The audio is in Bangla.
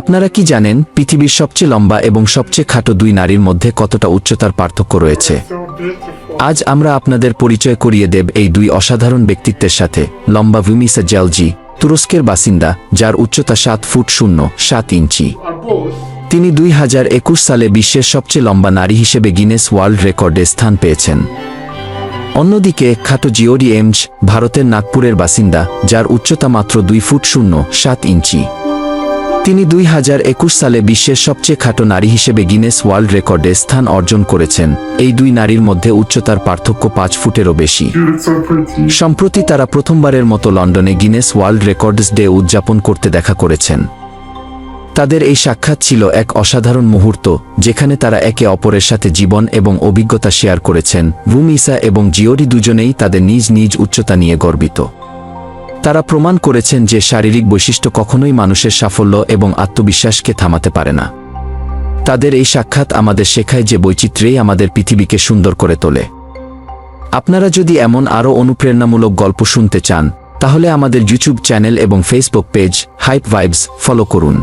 আপনারা কি জানেন পৃথিবীর সবচেয়ে লম্বা এবং সবচেয়ে খাটো দুই নারীর মধ্যে কতটা উচ্চতার পার্থক্য রয়েছে? আজ আমরা আপনাদের পরিচয় করিয়ে দেব এই দুই অসাধারণ ব্যক্তিত্বের সাথে। লম্বা ভূমিসা জেলজি, তুরস্কের বাসিন্দা, যার উচ্চতা 7 ফুট 7 ইঞ্চি। তিনি 2021 সালে বিশ্বের সবচেয়ে লম্বা নারী হিসেবে গিনেস ওয়ার্ল্ড রেকর্ডে স্থান পেয়েছেন। অন্যদিকে খাটো জিওরি এমজ, ভারতের নাগপুরের বাসিন্দা, যার উচ্চতা মাত্র 2 ফুট 7 ইঞ্চি। তিনি 2021 সালে বিশ্বের সবচেয়ে খাটো নারী হিসেবে গিনেস ওয়ার্ল্ড রেকর্ডে স্থান অর্জন করেছেন। এই দুই নারীর মধ্যে উচ্চতার পার্থক্য 5 ফুটেরও বেশি। সম্প্রতি তারা প্রথমবারের মতো লন্ডনে গিনেস ওয়ার্ল্ড রেকর্ডস ডে উদযাপন করতে দেখা করেছেন। তাদের এই সাক্ষাৎ ছিল এক অসাধারণ মুহূর্ত, যেখানে তারা একে অপরের সাথে জীবন এবং অভিজ্ঞতা শেয়ার করেছেন। ভূমিসা এবং জিওরি দুজনেই তাদের নিজ নিজ উচ্চতা নিয়ে গর্বিত। তারা প্রমাণ করেছেন যে শারীরিক বৈশিষ্ট্য কখনোই মানুষের সাফল্য এবং আত্মবিশ্বাসকে থামাতে পারে না। তাদের এই সাক্ষাৎ আমাদের শেখায় যে বৈচিত্র্যই আমাদের পৃথিবীকে সুন্দর করে তোলে। আপনারা যদি এমন আরও অনুপ্রেরণামূলক গল্প শুনতে চান, তাহলে আমাদের ইউটিউব চ্যানেল এবং Facebook page hype vibes follow করুন।